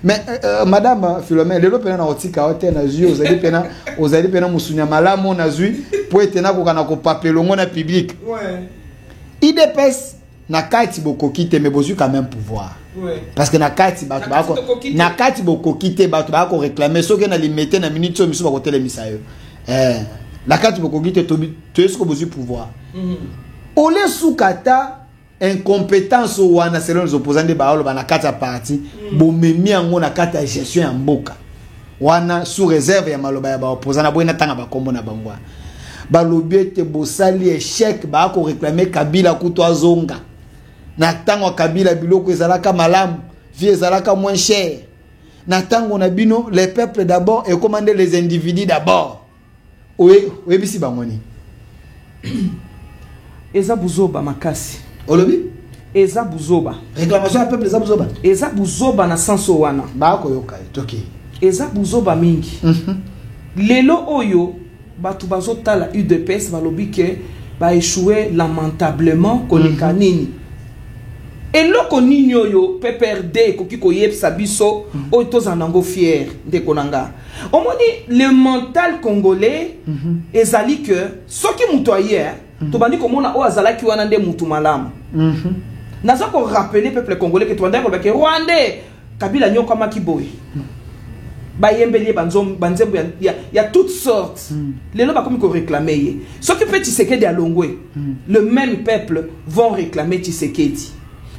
Mais madame Philomène, le pena na otika ote na zui ozali pena musunya malamu na zui pour etena ko kana ko papelongo na public. Ouais. IDPS na kati bokokite mais bozu quand même pouvoir. Ouais. Parce que na kati bato bako na kati bokokite bato bako réclamer soki na limité na minute so miso bako telemisa yo. La kati bokokite to est-ce que bozu pouvoir. Ole sukata incompétence wana selon les opposants de baolo na kati parti bo memi yango na kati ya gestion ya mboka wana sous réserve ya maloba ya ba opposant na boina tanga ba kombo na bangwa balobi ete bosali échec ba ko réclamer Kabila kuto azonga na tango Kabila biloko ezalaka malamu vie ezalaka moins cher na tango na bino les peuples d'abord et commander les individus d'abord oui bisi bangoni eza buzoba makasi olobi eza buzoba réclamation à peuple eza buzoba eza buzoba na senso wana ba ko yoka toki eza buzoba mingi lelo oyo batu bazotala UDPS balobi ke ba échoué lamentablement koleka nini eloko nini oyo PPRD koki koyebisa biso oyo tozanango fier ndeko nanga omoni le mental congolais ezali que soki muto aye tobandi komona o azalaki wana nde mutu malamu naza ko rappeler peuple congolais que tobandi ko beke Rwandais Kabila nyokama kiboy bayembeli banzembo ya toutes sortes lelo bakomi ko réclamer soki pe Tshisekedi alongwe le même peuple vont réclamer Tshisekedi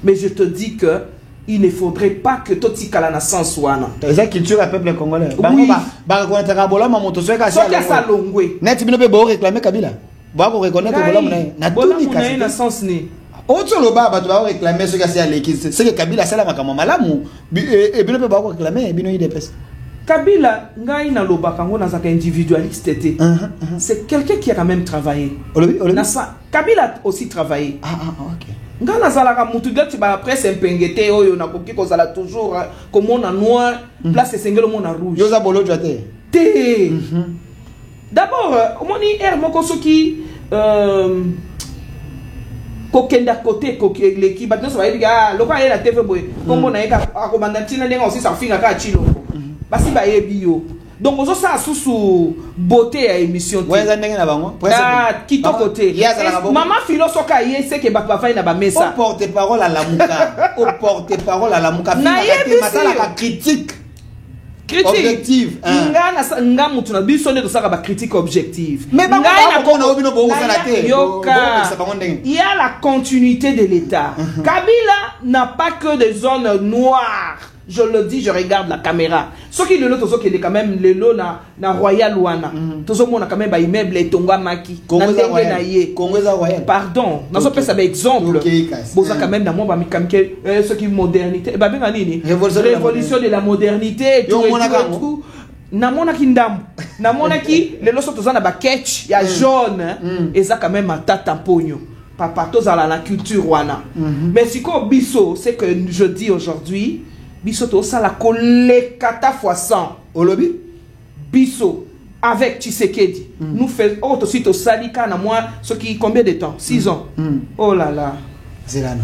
mais je te dis que il ne faudrait pas que toti kala na sens wana eza culture ya peuple congolais bango ba ko teka bolama moto soka sa longwe net bino pe bo réclamer Kabila ba ko reconnaître bolama na tuni kasi na sens ni autre loba ba to ba réclamer soka si aleki c'est que Kabila sala makama malamu et bino pe ba ko réclamer bino IDPS Kabila ngai na loba kango na zaka individualiste té c'est quelqu'un qui a quand même travaillé Kabila aussi travaillé OK nga nazalaka mutu gati ba presse impengete oyo na koki kozala toujours comme on a noir place sengelo mona rouge yoza bolo jate té d'abord omoni air moko soki kokenda côté l'équipe batno ça va dire loka ela TV boy kombo na eka akomanda tina ndenga aussi ça finga ka chilo basi ba yebi yo donc ozo sa susu beauté ya émission ouais za ndenge na bango kito côté maman philosoka yese ke ba fa na ba mesa au porte parole à la muka na yebi masala ka critique objective nga mutu na biso nde tosaka ba critique objective mais ba na obino bo usana te il y a la continuité de l'état Kabila n'a pas que des zones noires. Je le dis, je regarde la caméra. Ce qui est le lot, qui est quand même le lot na Royal Wana. Tout ce monde a quand même un immeuble et Tonga Maki. Pardon, dans ce pays, ça exemple. Bon, ça quand même dans mon bami comme ce qui est modernité. Bah bien nini. Révolution de la modernité. Tout. Na mona ki ndambu. Na mona ki le lot tozana ba ketch ya jaune. Et ça quand même à tata pogno. Papa tozala la culture wana. Mais si ko biso, c'est que je dis aujourd'hui. Biso ça la kolekata fois 100 olobi biso avec Tshisekedi nous fait autre suite au salika na moi ce qui combien de temps 6 ans oh là là c'est là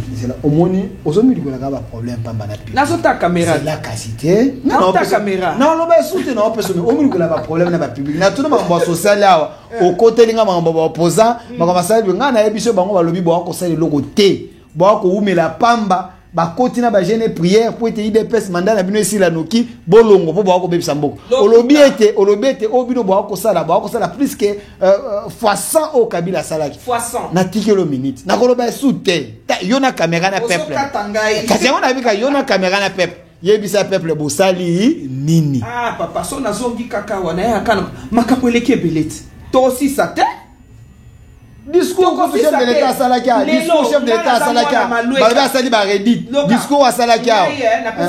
au moni ozomi likola ka ba problème pamba na pi na sota caméra c'est la qualité non ta caméra non lo ba soute non personne omi likola ba problème na ba public na tout na ba social awa au côté linga ba opposant ba ko masali nga na yebiso bango ba lobi bo ko sali loko te bo ko umela pamba ba kotina ba jeune prière pour ete IDPS mandat na bino esila noki bolongo po ba ko bebisa mboko olobi ete obino ba ko sala plus que fois 100 au Kabila salaki fois 100 na tikelo minute na koloba soute yona caméra na peuple kasi on a vu ka yona caméra na peuple yebisa peuple bosali nini papa so na zongi kaka wana ya kana makakweleke belete to aussi ça te discours chef de l'état salaka discours chef de l'état salaka baba sali ba redit discours wa salaka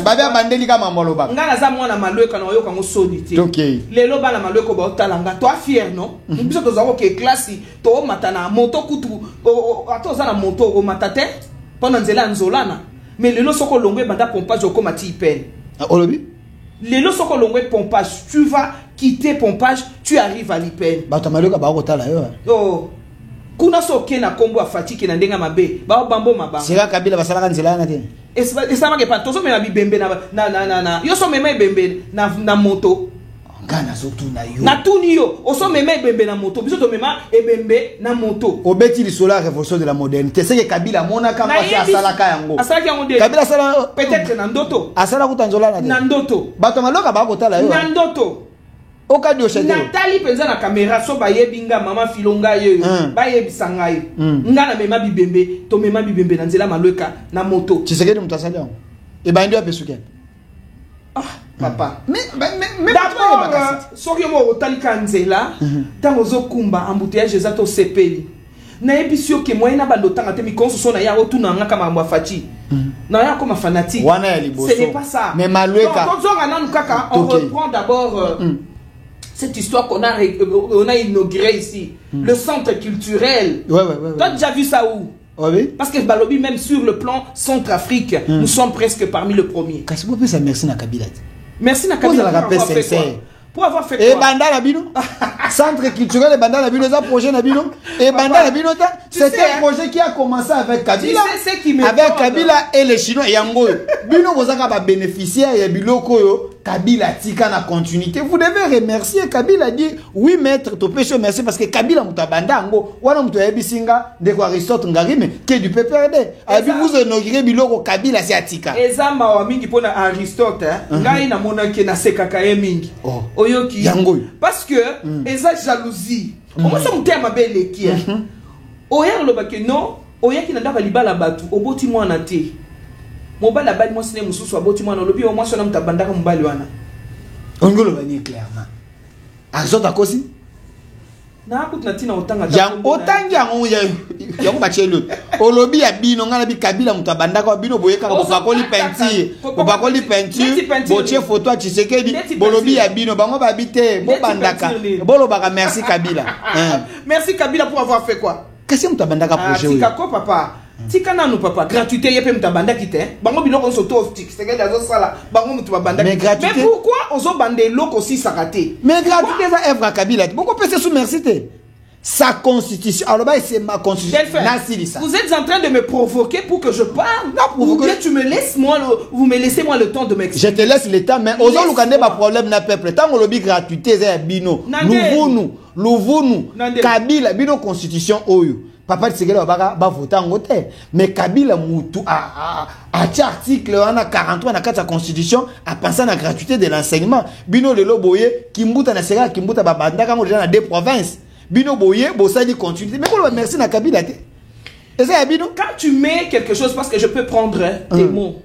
baba bandeli kama moloba ngana za mwana malweka na yoka ngo solité lelo bana malweko ba otalanga toi fier non biso to zako ke classe to matana moto kutu atoza na moto o matate pendant nzela nzolana mais lelo soko longwe banda pompage ko mati peine olobi lelo soko longwe pompage tu vas quitter pompage tu arrives à l'IPN ba to malweka ba ko tala yo kuna soke na kombo afati ki na ndenga mabe ba bambo mabanga sika Kabila basalaka nzela na te Et ça va que pas tous mes bibembe na yo so meme bembe na moto. Ngana surtout na yo. Na tuni yo, o so meme bembe na moto, biso to mema e bembe na moto. Obeti li sola révolution de la modernité. C'est que Kabila mona kama si asalaka yango. Asalaka yango de. Kabila sala peut-être na ndoto. Asala kutanzola na. Na ndoto. Bato maloka ba kotala yo. Na ndoto. Okadi oshete. Nathalie penza na caméra so ba yebinga mama filonga yo. Ba yebisanga yo. Ngana mema bibembe, to mema bibembe na nzela malweka na moto. Tshisekedi mutasali yango. E ba ndio apesuke. Ah, papa. Mais d'abord, soki mo otalika nzela, tango zo kumba embouteillage zato sepeli. Na ebisio ke moyena ba lotanga te mi konso so na ya otuna nga kama mbwa fachi. Na ya comme fanatique. Wana ya liboso. Ce n'est pas ça. Mais malweka. Donc on reprend d'abord cette histoire qu'on a inaugurée ici, le centre culturel. Ouais. Tu as déjà vu ça où? Oui. Parce que Balobi, même sur le plan Centrafrique, nous sommes presque parmi le premier. Kasi vous pouvez merci na Kabila. Merci na Kabila pour avoir fait quoi? Et Banda Labino Centre culturel et Banda Labino, ça projet Nabino. Et Banda Labino, c'était un projet qui a commencé avec Kabila. Avec Kabila et les Chinois. Yango. Bino, vous avez bénéficié et Biloko yo. Kabila tika na continuité. Vous devez remercier Kabila dit oui maître to péché merci parce que Kabila mutabanda ngo wana muto yabisinga de quoi Aristote ngarime que du PPRD. Abi vous inaugurez biloko Kabila si atika. Ezama wa mingi pona Aristote ngai na mona ke na sekaka ye mingi. Oyoki yango parce que eza jalousie. Omo so mutema bele ki. Oya lo ba ke non, oya ki na ndaba libala batu oboti mwana te. Mobile bali moi sine mususu aboti mwana lobi au moi sona mutabandaka mobile wana ongolo bani clairement azota kosi na akutna tina otanga ya otangi yango ya ko bachelo olobi ya bino ngana bi Kabila mutabandaka bino boyeka ko bakoli peinture boche photo a Tshisekedi bolobi ya bino bango babite bo bandaka bolo baka merci Kabila merci Kabila pour avoir fait quoi kasi mutabandaka projet tika ko papa tika nanu papa gratuité yepe mutabanda kite bango biloko so to Tshisekedi azo sala bango mutabanda mais pourquoi ozo bande loko si sakate mais gratuité va œuvre Kabila beaucoup peut se soumerciter sa constitution alors bah c'est ma constitution vous êtes en train de me provoquer pour que je parle ou bien tu me laisses vous me laissez moi le temps de m'expliquer. Je te laisse le temps mais ozo lukande ba problème na peuple tant lobby gratuité za bino nous Kabila bino constitution oyo papa Tshisekedi ba voter en côté mais Kabila mutu a article wana 43 na kata constitution a pensé na gratuité de l'enseignement bino lelo boye kimbuta na sera kimbuta ba banda kango déjà na deux provinces bino boye bosali continuité mais quoi merci na Kabila te et ça bino quand tu mets quelque chose parce que je peux prendre tes mots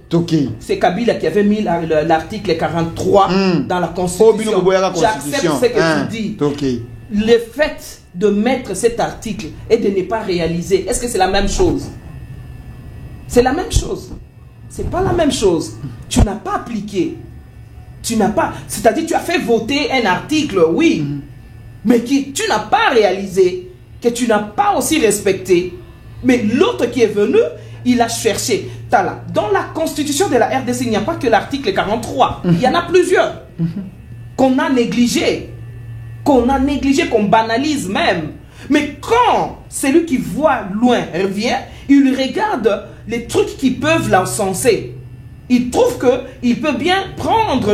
c'est Kabila qui avait mis l'article 43 dans la constitution j'accepte ce que tu dis le fait de mettre cet article et de ne pas réaliser, est-ce que c'est la même chose? C'est la même chose. C'est pas la même chose. Tu n'as pas appliqué. Tu n'as pas... C'est-à-dire tu as fait voter un article, oui, mais que tu n'as pas réalisé, que tu n'as pas aussi respecté. Mais l'autre qui est venu, il a cherché. Dans la constitution de la RDC, il n'y a pas que l'article 43. Il y en a plusieurs qu'on a négligé. Qu'on banalise même. Mais quand celui qui voit loin revient, il regarde les trucs qui peuvent l'encenser. Il trouve qu'il peut bien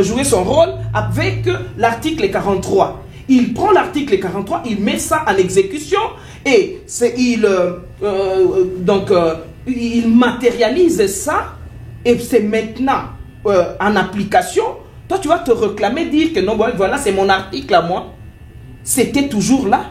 jouer son rôle avec l'article 43. Il prend l'article 43, il met ça en exécution et il matérialise ça et c'est maintenant en application. Toi, tu vas te réclamer, dire que non, voilà, c'est mon article à moi. C'était toujours là.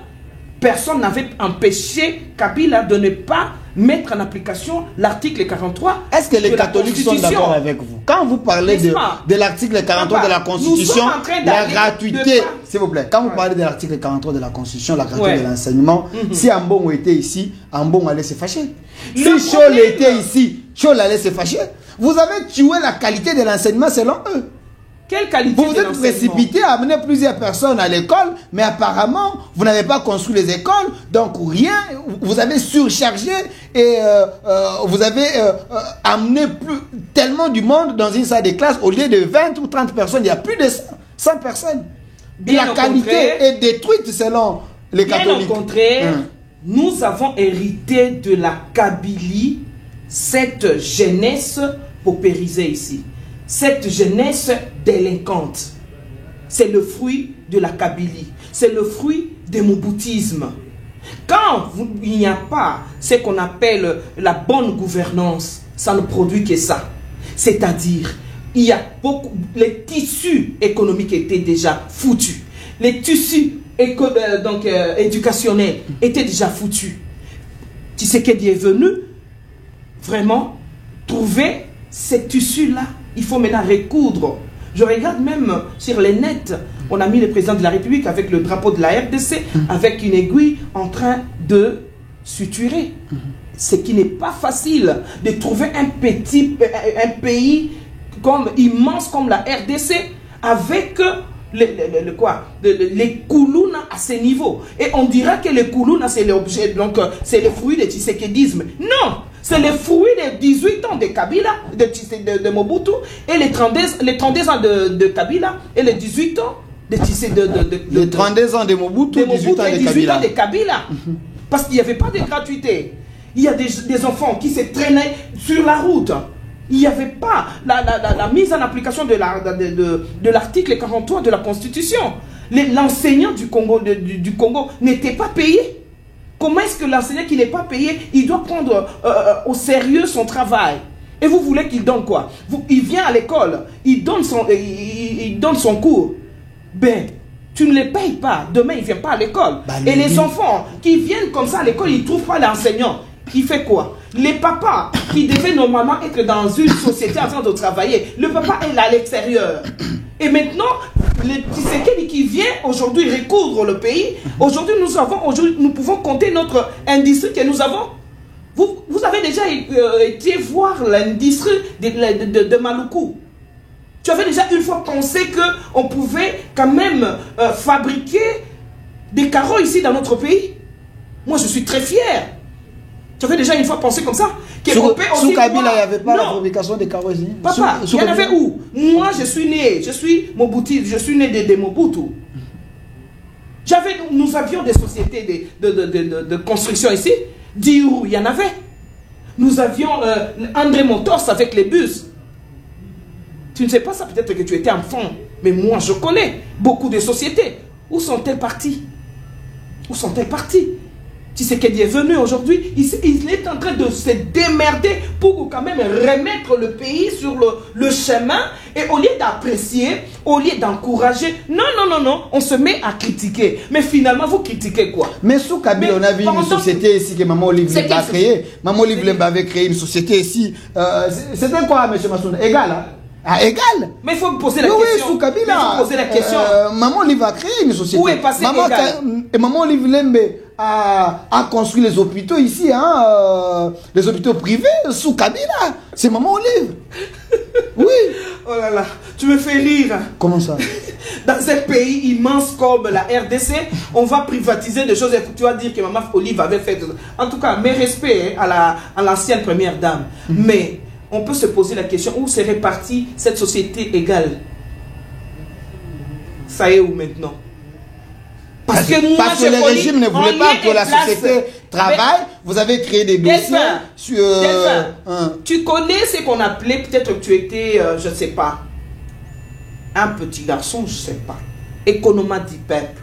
Personne n'avait empêché Kabila de ne pas mettre en application l'article 43. Est-ce que les catholiques sont d'accord avec vous? Quand vous parlez de l'article 43 de la Constitution, la gratuité, s'il vous plaît, quand vous parlez de l'article 43 de la Constitution, la gratuité de l'enseignement, si Ambon était ici, Ambon allait se fâcher. Si Chol était ici, Chol allait se fâcher. Vous avez tué la qualité de l'enseignement selon eux. Quelle qualité vous êtes précipité à amener plusieurs personnes à l'école, mais apparemment, vous n'avez pas construit les écoles, donc rien, vous avez surchargé et vous avez amené tellement du monde dans une salle de classe, au lieu de 20 ou 30 personnes, il y a plus de 100 personnes. Et la qualité est détruite selon les catholiques. Bien au contraire, nous avons hérité de la Kabylie, cette jeunesse paupérisée ici. Cette jeunesse délinquante, c'est le fruit de la Kabylie, c'est le fruit du moboutisme. Quand il n'y a pas ce qu'on appelle la bonne gouvernance, ça ne produit que ça. C'est-à-dire, il y a beaucoup, les tissus économiques étaient déjà foutus. Les tissus éducationnels étaient déjà foutus. Tshisekedi est venu vraiment trouver ces tissus-là. Il faut maintenant recoudre. Je regarde même sur les nets, on a mis le président de la République avec le drapeau de la RDC, avec une aiguille en train de suturer. Ce qui n'est pas facile de trouver un pays comme, immense comme la RDC avec les Koulouna à ce niveau. Et on dira que les Koulouna c'est l'objet, donc c'est le fruit du tshisekedisme. Non! C'est le fruit des 18 ans de Kabila, de Mobutu, et les 32 ans de Kabila, et les 18 ans de les 32 ans de Mobutu, et 18 ans de Kabila. Parce qu'il n'y avait pas de gratuité. Il y a des enfants qui se traînaient sur la route. Il n'y avait pas la mise en application de l'article 43 de la Constitution. L'enseignant du Congo n'était pas payé. Comment est-ce que l'enseignant qui n'est pas payé, il doit prendre au sérieux son travail? Et vous voulez qu'il donne quoi? Il vient à l'école, il donne son cours. Ben, tu ne les payes pas. Demain, il ne vient pas à l'école. Et les enfants qui viennent comme ça à l'école, ils ne trouvent pas l'enseignant. Il fait quoi? Les papas qui devaient normalement être dans une société en train de travailler, le papa est là à l'extérieur. Et maintenant, le Tshisekedi qui vient aujourd'hui recoudre le pays, aujourd'hui nous pouvons compter notre industrie que nous avons. Vous avez déjà été voir l'industrie de Maluku. Tu avais déjà une fois pensé qu'on pouvait quand même fabriquer des carreaux ici dans notre pays? Moi je suis très fier. Tu avais déjà une fois pensé comme ça? Sous Kabila, il n'y avait pas la fabrication des carreaux ici. Papa, il y en avait où? Moi, je suis né, je suis Mobutu, je suis né de Mobutu. Nous avions des sociétés de construction ici. Diou, il y en avait. Nous avions André Motors avec les bus. Tu ne sais pas ça, peut-être que tu étais enfant. Mais moi, je connais beaucoup de sociétés. Où sont-elles parties? Où sont-elles parties? Tshisekedi est venu aujourd'hui, il est en train de se démerder pour quand même remettre le pays sur le chemin. Et au lieu d'apprécier, au lieu d'encourager, non, on se met à critiquer. Mais finalement, vous critiquez quoi? Mais sous Kabila, on a vu une société ici que Maman Olive Lemba a créée. Maman Olive Lemba avait créé une société ici. C'était quoi, M. Massouna? Égal, hein? Ah, égal. Mais il faut me poser la question. Oui, sous Kabila. Il faut poser la question. Maman Olive a créé une société. Où est passé Égal? Et Maman Olive Lemba a construit les hôpitaux ici, hein, les hôpitaux privés sous Kabila. C'est Maman Olive. Oui. Oh là là, tu me fais rire. Comment ça? Dans un pays immense comme la RDC, on va privatiser des choses et tu vas dire que Maman Olive avait fait. En tout cas, mes respects à l'ancienne première dame. Mais on peut se poser la question, où s'est répartie cette société égale? Ça est où maintenant? Parce que le régime ne voulait pas que la société travaille. Vous avez créé des dossiers sur... Tu connais ce qu'on appelait, peut-être que tu étais, je ne sais pas, un petit garçon, je ne sais pas, économa du peuple.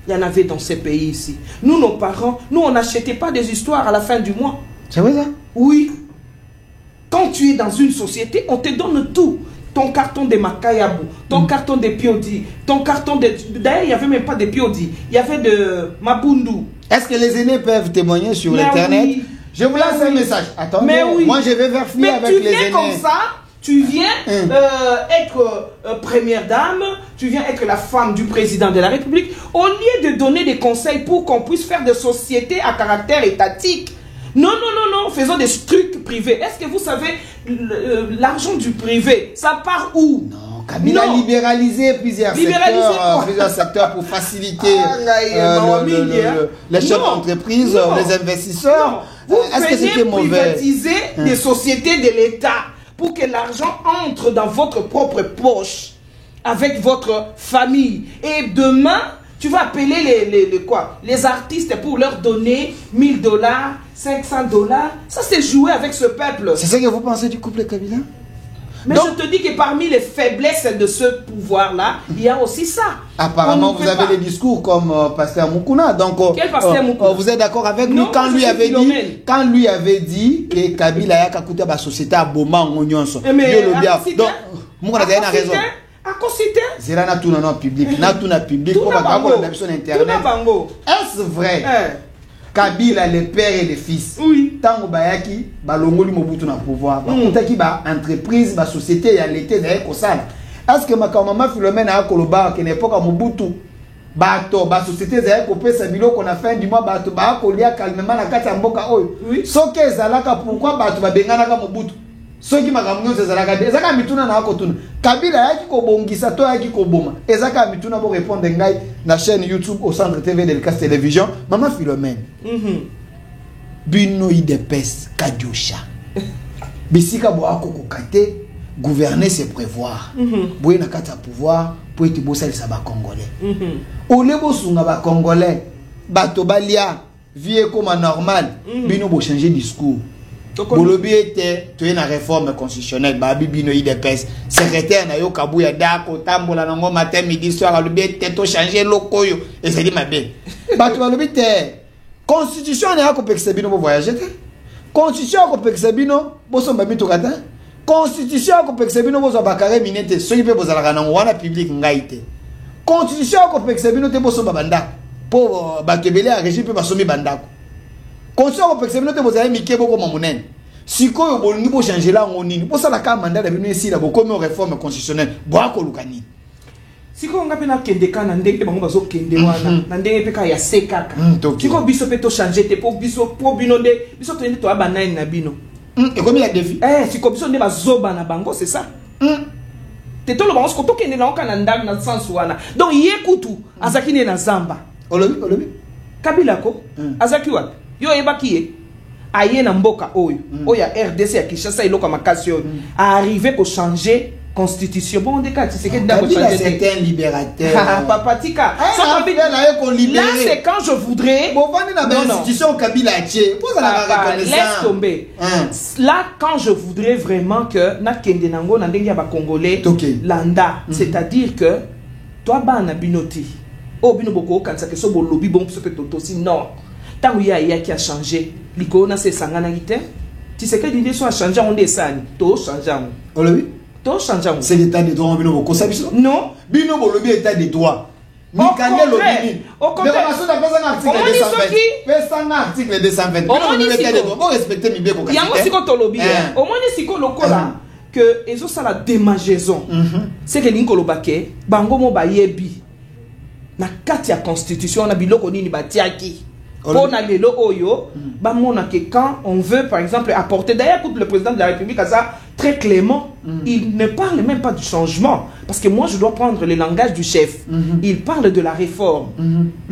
Il y en avait dans ces pays ici. Nous, nos parents, nous, on n'achetait pas des histoires à la fin du mois. C'est vrai ça? Oui. Quand tu es dans une société, on te donne tout. Ton carton de Makayabu, ton carton de Piodi, ton carton de... D'ailleurs, il n'y avait même pas de Piodi. Il y avait de Mabundu. Est-ce que les aînés peuvent témoigner sur Internet? Oui. Je vous laisse un message. Attendez, oui. Moi je vais vérifier avec les aînés. Mais tu viens comme ça, tu viens être première dame, tu viens être la femme du président de la République. Au lieu de donner des conseils pour qu'on puisse faire des sociétés à caractère étatique, non, faisons des trucs privés. Est-ce que vous savez, l'argent du privé, ça part où? Non, Kabila a libéralisé plusieurs secteurs pour faciliter les chefs d'entreprise, les investisseurs. Est-ce que c'était mauvais? Privatiser des sociétés de l'État pour que l'argent entre dans votre propre poche avec votre famille. Et demain, Tu vas appeler les artistes pour leur donner $1000, $500. Ça, c'est jouer avec ce peuple. C'est ça que vous pensez du couple Kabila? Mais donc, je te dis que parmi les faiblesses de ce pouvoir-là, il y a aussi ça. Apparemment, vous avez des discours comme Pasteur Mukuna. Donc, quel Pasteur Mukuna? Vous êtes d'accord avec lui quand lui avait dit que Kabila a kakuta ba société à Boma en Onyonso. Mais donc, Mukuna a raison. À considérer. C'est là na tout non public, na tout na public pour pas avoir la sur internet. Est-ce vrai? Kabila les pères et les fils. Oui. Tango bayaki balongoli Mobutu na pouvoir. Bakutaki ba entreprise, ba société ya l'été na ekosala. Est-ce que makamama Philomène a koloba que n'époque Mobutu bato ba société za ekopesa biloko na fin du mois bato ba kolia calmement na kati ya mboka oyo. Oui. Soki ezalaka pourquoi bato ba bengana ka Mobutu? Soki makambo ezalaka ezaka mituna na akotuna. Kabila yaki kobongisa to yaki koboma. Ezaka mituna bo répondre ngai na chaîne YouTube au centre TV de l'Cas Télévision. Maman Philomène. Bino idepes Kadiosha. Bisika bo akokokate gouverner c'est prévoir. Boye na kata pouvoir pour être bossa les ba congolais. Ole bo sunga ba congolais. Bato balia vie comme normal. Bino bo changer discours. Bolobi était tu es na réforme constitutionnelle babi bino idepes secrétaire na yo kabuya dako tambola nango matin midi soir bolobi était to changer lokoyo et c'est dit mabe. Bato bolobi te constitution na ko pekse bino bo voyager te. Constitution ko pekse bino bo somba bito kata. Constitution ko pekse bino bo zo bakare minete so yipe bozalaka na wana public ngaite. Constitution ko pekse bino te bo somba banda po bato belé a régime pe basomi bandako. Constitution ko pekse bino te bozala mike boko mamunene. Sikoyo bolingi bo changer la ngonini. Po sala ka mandat da bino esi la bo comme réforme constitutionnelle. Bo akolukani. Siko nga pe na kende kana ndenge bango bazo kende wana na ndenge pe ka ya sekaka. Siko biso pe to changer te po biso po bino de biso to ndi to abana na bino. Et comme il y a défi. Siko biso nde bazoba na bango c'est ça. Te to lo bango ko to kende na okana ndang na sens wana. Donc yekutu azaki ne na zamba. Olobi. Kabila ko azaki wapi? Yo ebaki ye. Aye na mboka oyo. Oya RDC ya Kinshasa iloko makasi oyo. A arrivé pour changer constitution. Bon, on dit que c'est que d'abord c'est un libérateur. Papa Tika. Là, c'est quand je voudrais. Bon, on est dans l'institution Kabila. Laisse tomber. Là, quand je voudrais vraiment que na kende nango na ndenge ya ba congolais landa, c'est-à-dire que toi ba na binoti. Oh bino boko kanisa ke so bo lobby bon so peut aussi non. Tant il y a qui a changé. Liko na se sangana gite. Tu sais que l'idée soit changer on descend. To changer. Oh oui. C'est l'état des droits bino boko sabiso. Non, bino bo lobby état des droits. Ni kande lobby. Au contraire. Article 220. Bon respecter mi beko. Yango siko to lobby. Au moins siko lokola que ezo sala démangeaison. C'est que linko lobake bango mo ba yebi. Na kati ya constitution na biloko nini batiaki. Pour lelo oyo, bah mona que quand on veut par exemple apporter, d'ailleurs écoute le président de la République à ça très clément, il ne parle même pas du changement parce que moi je dois prendre le langage du chef. Il parle de la réforme.